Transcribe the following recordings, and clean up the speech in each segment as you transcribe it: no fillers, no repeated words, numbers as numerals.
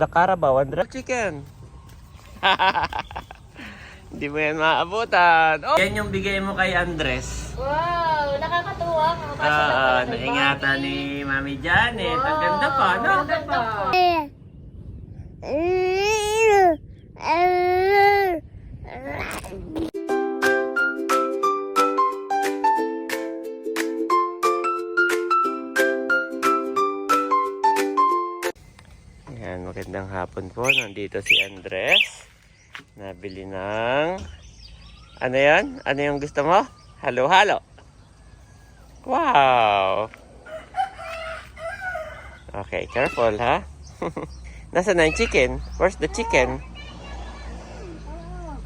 the Carabao and the chicken? Hindi mo yan maabutan. Oh! Yan yung bigay mo kay Andres. Wow, nakakatuwa. Naingatan ni Mami Janet. Ang ganda pa, no? Ang ganda pa. Yan, magandang hapon po. Nandito si Andres. Nabili ng... Ano yan? Ano yung gusto mo? Halo-halo. Wow! Okay, careful ha? Nasaan na yung chicken? Where's the chicken?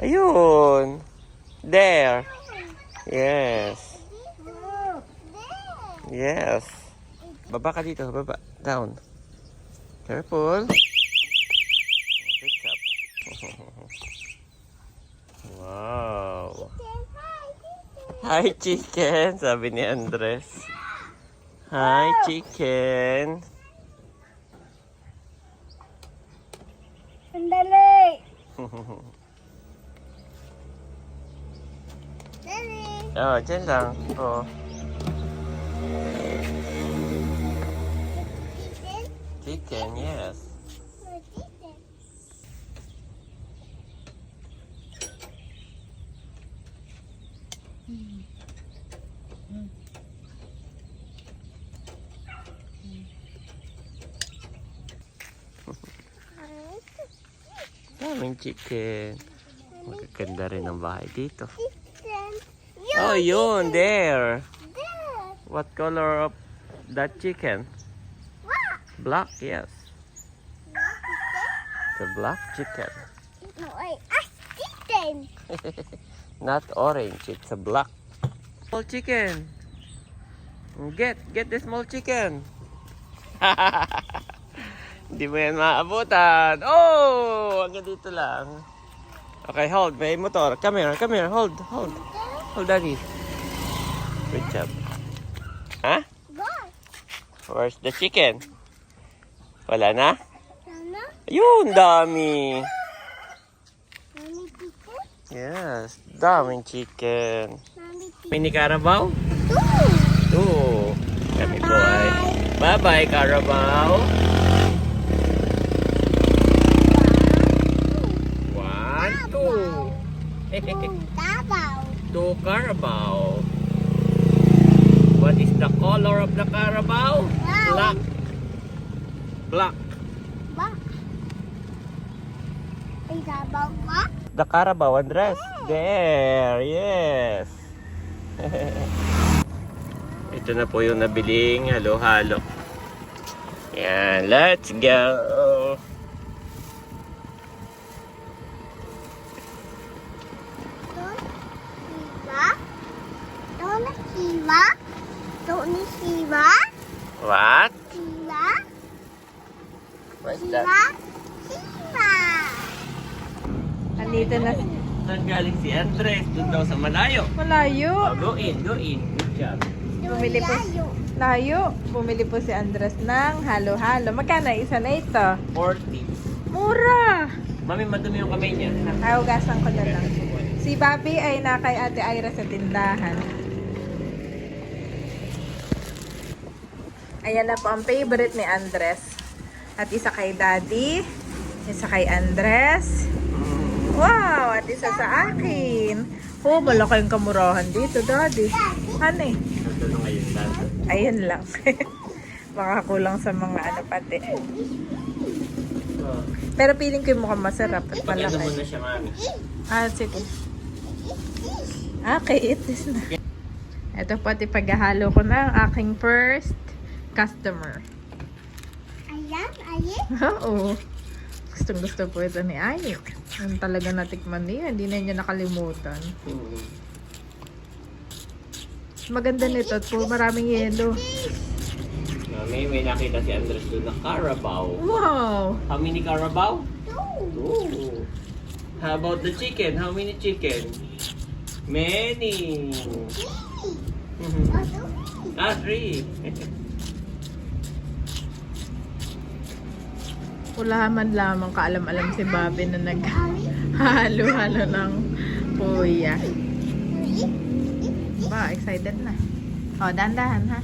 Ayun! There! Yes! Yes! Baba ka dito, baba. Down. Careful. Good job. Wow. Hi, chicken. Sabi ni Andres. Hi, chicken. Sandali. Oh, dyan lang. Oh. Chicken, yes. Daming chicken. Magaganda rin ang bahay dito. Oh, yun, there. What color of that chicken? Black, yes. The black chicken. No, I asked chicken. Not orange, it's a black. Small chicken. Get the small chicken. Hindi mo yan maabutan. Oh, hanggang dito lang. Okay, hold. May motor. Come here. Hold. Hold, daddy. Good job. Huh? Where's the chicken? Wala na? Ayun, dami. Yes, daming chicken. Mini Carabao? Two. Kami po ay bye-bye, Carabao. One, two. Two Carabao. What is the color of the Carabao? Black. Black. The Carabao, Andres. There, yes. Ito na po yung nabiling halo-halo. Yan, let's go. What? What's that? Andito na. Saan galing si Andres? Doon daw sa malayo. Malayo. Oh, go in. Good job. Bumili po. Layo. Bumili po si Andres ng halo-halo. Magkano isa na ito? 40. Mura. Mami, madumi yung kamay niya. Hugasan ko na lang. Si Bobby ay na kay Ate Ira sa tindahan. Ayan na po ang favorite ni Andres. At isa kay Daddy. Isa kay Andres. Wow! At isa sa akin. Oh, malaki yung kamurahan dito, Daddy. Ano eh? Ayun lang. Baka kulang sa mga ano pati. Pero feeling ko yung mukhang masarap at Ipagano mo malaki. na siya, Mami. Sige. Okay, it is na. Ito pati paghahalo ko na ang aking first customer. Oo. Gustong gusto po ito ni Ayo. Yung talaga natikman niya. Hindi na niya nakalimutan. Maganda nito at po maraming yelo. Mami, may nakita si Andres doon na Carabao. Wow! How many Carabao? Two. How about the chicken? How many chicken? Many. Three. Wala man lamang kaalam-alam si Bobby na naghalo-halo ng puya. Ba, excited na. Oh, dahan-dahan ha.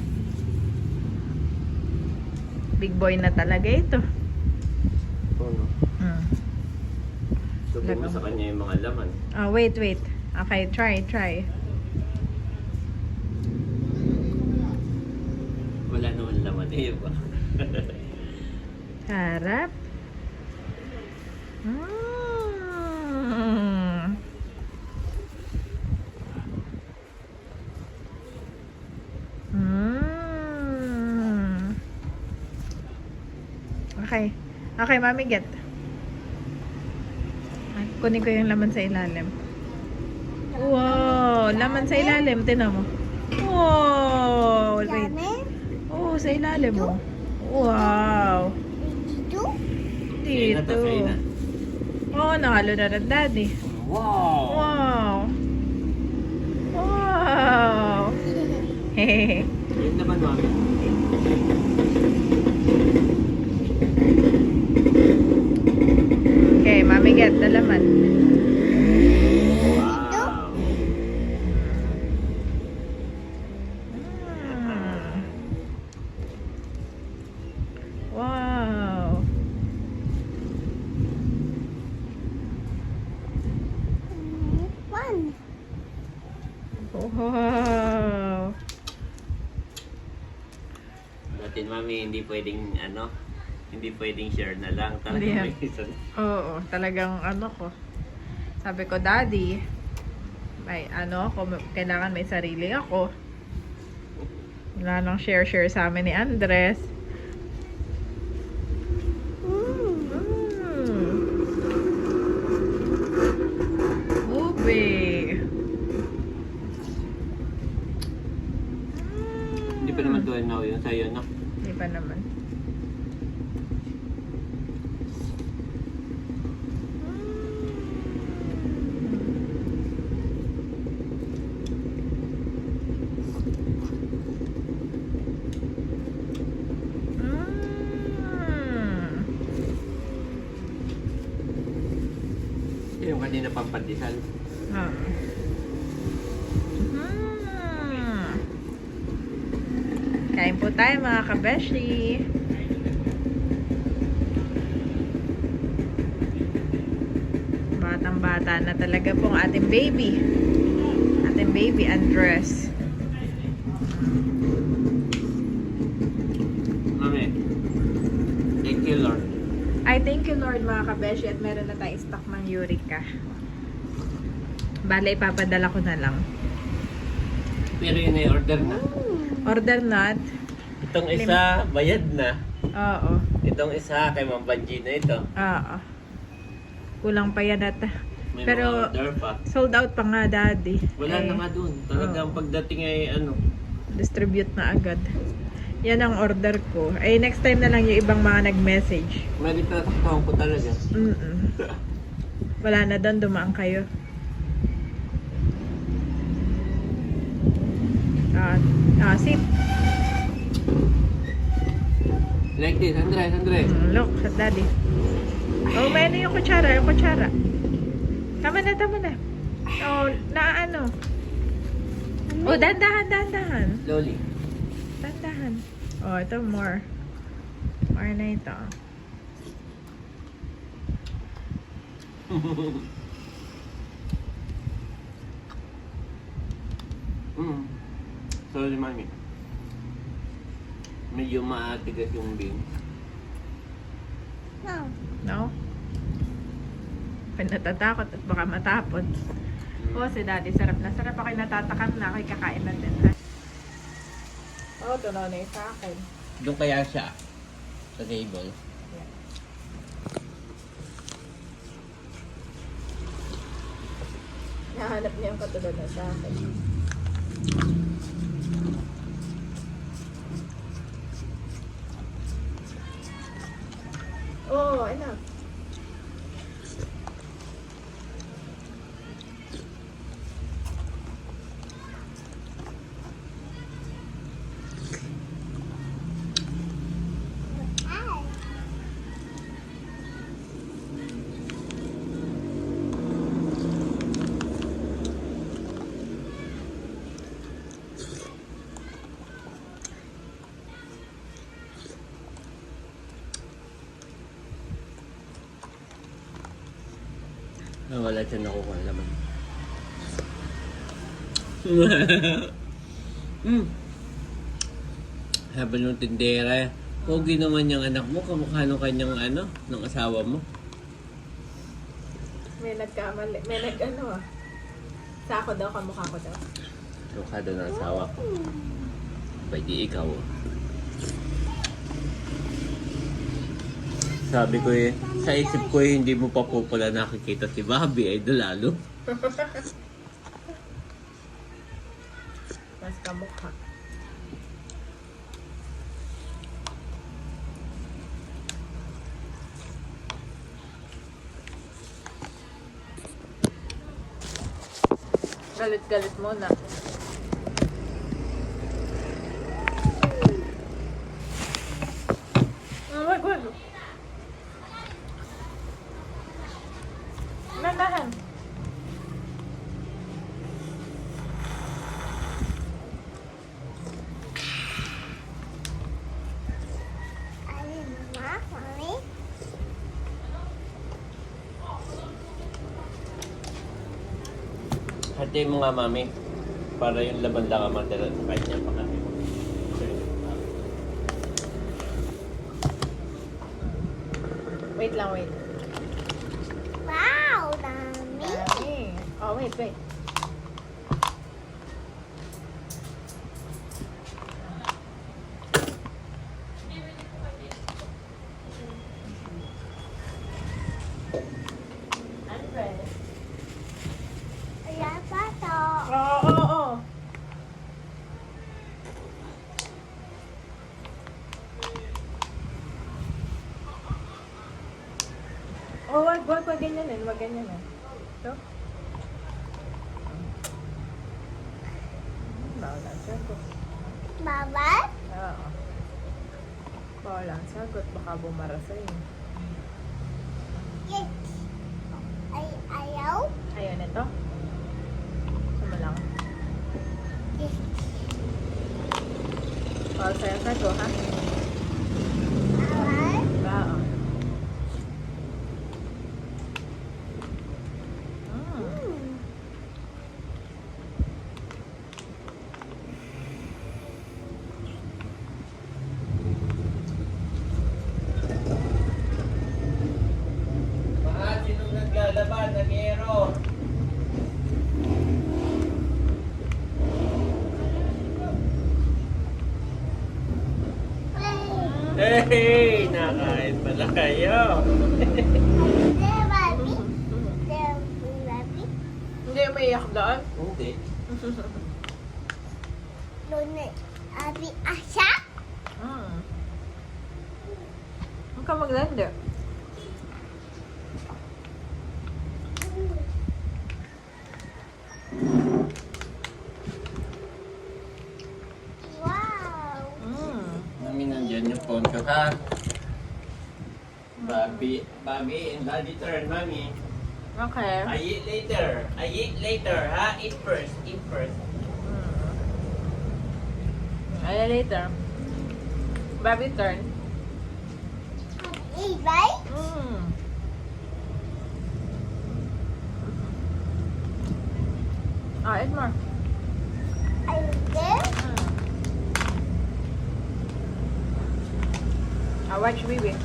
Big boy na talaga ito. Ano? Hmm. Sabi mo sa kanya yung mga laman. Oh, wait. Okay, try. Wala naman laman eh ba? Harap. Okay, mami, get. Ay, kunin ko yung laman sa ilalim. Wow, laman sa ilalim, tinan mo. Wow, wait. Oh, sa ilalim mo. Wow. Dito. Oh, nahalo na ng daddy. Wow! Wow. Hehehe. Yun naman, mami. Okay, mami, get the laman. Wow! Wow. Wow. Natin, mami, hindi pwedeng hindi pwedeng share na lang. Talagang Hindi yan. may isa. Oo, talagang ko. Sabi ko, Daddy, may kailangan may sarili ako. Wala nang share sa amin ni Andres. Ube. Hindi pa naman doon na yun sa'yo, no? Hindi pa naman. Yung kanina pang pandesal. Ah. Kain po tayo mga kabeshi. Batang-bata na talaga pong ating baby. Ating baby Andres. Mami, thank you, Lord. I thank you Lord mga kabeshi at meron na tayong stock ng Eureka. Bale, ipapadala ko na lang. Pero yun ay order na. Order not. Itong isa, bayad na. Oo. Itong isa, kay Ma'am Banji na ito. Oo. Kulang pa yan at May pero mga order pa. sold out pa nga daddy. Wala na nga dun. Talagang pagdating ay Distribute na agad. Yan ang order ko. Ay next time na lang yung ibang mga nag-message. May tataktawan ko talaga. Wala na doon, dumaan kayo. Sit. Like this, Andres. Look, at daddy. Oh, may yung kutsara, Tama na. Oh, Oh, dahan-dahan. Slowly. Dahan-dahan. Oh, ito more. More na ito. Sorry, mami. Medyo maatigas yung beans. No? Natatakot at baka matapon. Oh, si daddy, sarap na. Sarap ako natatakam na. Ako'y kakain na din. Oh, tunaw na yung sa akin. Doon kaya siya sa table. Nahanap niya ang katulad na sa akin. Oh, enough. Wala siya nakukuha laman. Sabi nung tindera, pogi naman yung anak mo, kamukha nung kanyang ng asawa mo. May nagkamali. May sa ako daw, kamukha ko daw. Kamukha daw ng asawa ko. Pwede ikaw. Sabi ko sa isip ko hindi mo pa po pala nakikita si Bobby, ay lalo. Mas kamukha. Galit-galit muna. Oh my God. Nandahan. Hati mo nga, mami. Para yung laban lang ang matira sa kanya pakati mo. Wait lang, wait. Wow, dami. Dami. Oh, wait. Ayan pa to. Oo. Oh, wag ganyan wag ganyan Ito. Bawal ang sagot. Babay? Oo. Bawal ang sagot, baka bumara sa'yo. Yes. Ayaw? Ayun, ito. Sama lang. Yes. Bawal sa'yo ang sagot, ha? Bawal? Oo. Sinong naglalaban? Nag-ero. Hey! Nakain pala kayo. There, Bobby. There, Bobby. Hindi umiiyak doon. Hindi. Doon Bobby Asya? Huwag ka maglandi. Wow. Mami, nandyan yung phone ko, ha? Bobby and Daddy turn, Mami. Okay. I eat later, ha? Eat first. Ayan later. Bobby turn. Hey, right? Eat more. Are you there? Watch baby.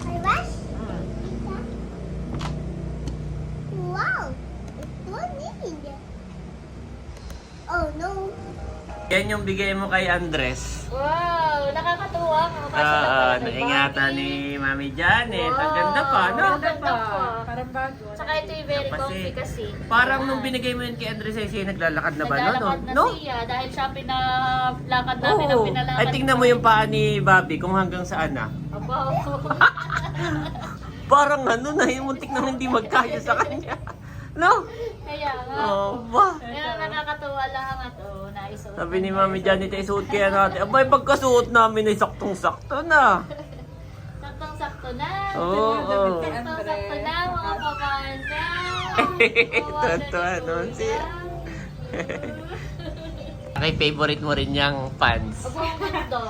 I was? Wow. It's so neat. Oh, no. Yan yung bigay mo kay Andres. Wow, nakakatuwa. Naingatan ni Mami Janet. Ang ganda pa, no? Ganda pa. Parang bago. Tsaka ito yung very comfy kasi. Parang nung binigay mo yun kay Andres, ay siya naglalakad na ba? Naglalakad na No? siya dahil siya pinalakad namin ang Oo. pinalakad. Ay, tingnan mo yung paa ni Bobby kung hanggang saan na. Aba, Parang yung muntik na hindi magkaya sa kanya. No? kaya nga. Oh, ba? Kaya nakakatuwa lang ito. Naisuot. Sabi ni Mami Janet, ay suot kaya natin. Abay, pagkasuot namin ay saktong-sakto na. Saktong-sakto na. Oo. Saktong-sakto na, mga pamana. Totoo, no? Siya. Kay favorite mo rin yung pants. Opo, ang ganda.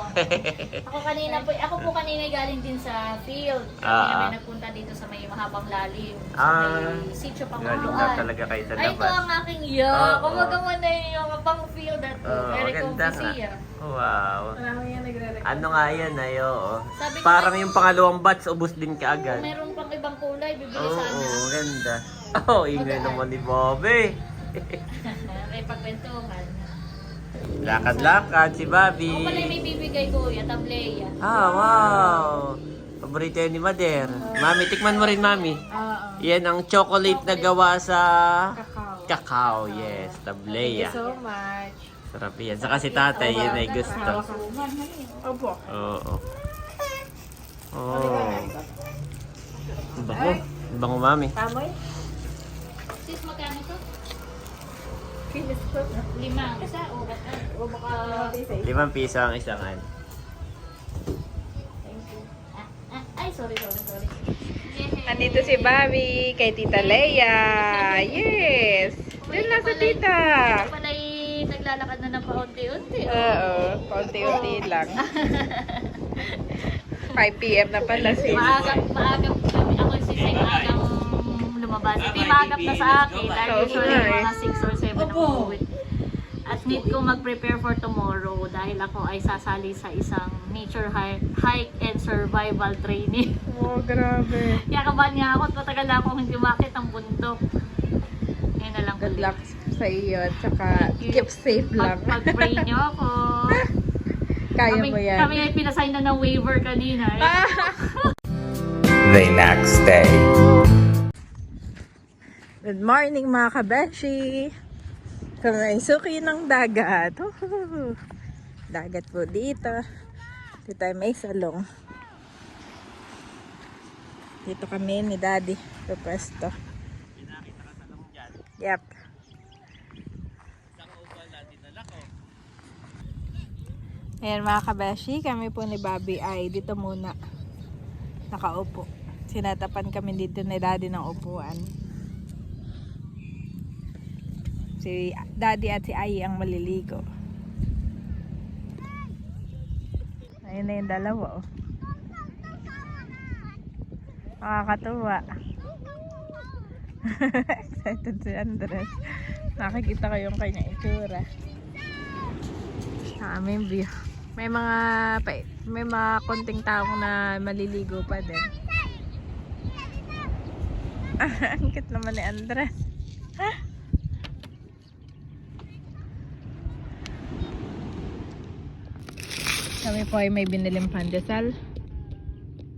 Ako po kanina galing din sa field. Kami Ah. namin nagpunta dito sa may mahabang lalim. Sa Ah. may sitio Galing na Panguruan. talaga kayo sa Ay, ito labas. ang aking yak. Oo. Kumagawa na yung pang field at very Maganda comfy nga. siya. Wow. Marami yan nagre-record. Ano nga yan ay oo. Sabi ko, Parang yung pangalawang batch, ubos din kung kaagad. meron pang ibang kulay, bibili Oo, sana. ganda. Oh, ingay naman ni Bobby. May pagkwentuhan. Lakad-lakad si Bobby. Ako pala yung may bibigay kuya, tableya. Ah, wow. Paborito yun ni Mader. Mami, tikman mo rin, Mami. Oo. Yan ang chocolate na gawa sa Kakao. cacao. Yes, tableya. So much. Sarap yan. Saka si tatay, yun ay gusto. Opo. Oo. Oh. Bango. Bango, Mami. Tamoy? Sis, magkano to? Finish ko. 5. Isa o baka... 5 piso ang isang ano. Thank you. Ay, sorry. Nandito si Bobby kay Tita Leia. Yes! Diyan lang sa tita. Ako pala naglalakad na ng paunti-unti. Oo, paunti-unti lang. 5 p.m. na pala si... Maagap kami. Ako si Say maagang lumabas. Hindi maagap na sa akin. Dahil Oo, usually nga eh. mga 6 or 7 ako uwi. At need ko mag-prepare for tomorrow dahil ako ay sasali sa isang nature hike and survival training. Oh, grabe. Kaya kabahan nga ako at matagal na akong hindi makit ang bundok. Ngayon na lang Good ulit. luck sa iyo at saka keep safe lang. Pag-pray niyo ako. Kaya mo yan. Kami ay pinasign na ng waiver kanina. The next day. Good morning mga kabeshi. Kami ay suki ng dagat. Dagat po dito. Dito tayo may salong. Dito kami ni Daddy. Pwesto. Yep. Ayan mga kabeshi. Kami po ni Bobby ay dito muna nakaupo. Sinatapan kami dito ni Daddy ng upuan. Si Daddy at si Ai ang maliligo. Ayun na yung dalawa oh. Nakakatuwa. Excited si Andres. Nakikita ko yung kanyang itsura. Aming view. May mga konting taong na maliligo pa din. Ang cute naman ni Andres. Kami po ay may biniling pandesal.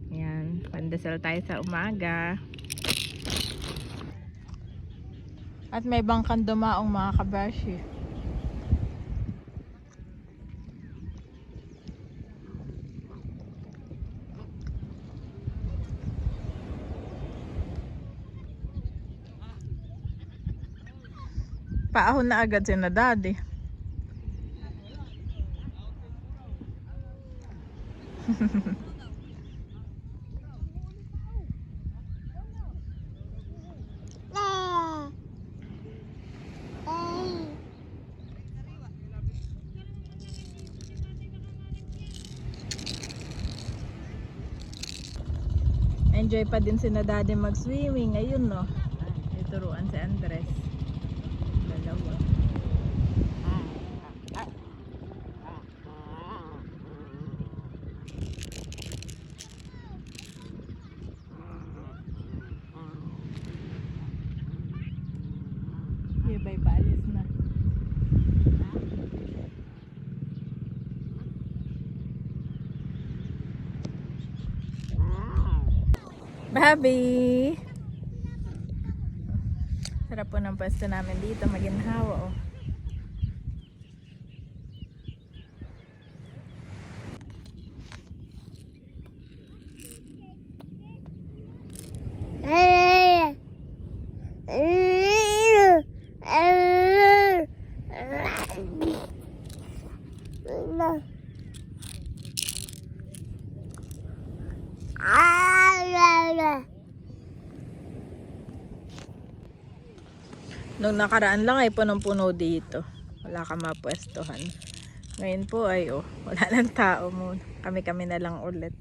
Ayan, pandesal tayo sa umaga. At may bangkang dumaong mga kabashi. Paahon na agad si na Daddy. Enjoy pa din si na Daddy mag-swimming. Ayun no. Ituruan si Andres. Dalawa. Iba'y paalis na. Bobby! Sarap po ng pwesto namin dito, maginhawa oh. Nung nakaraan lang ay punong-puno dito. Wala ka mapwestuhan. Ngayon po ay wala nang tao mo. Kami-kami na lang ulit.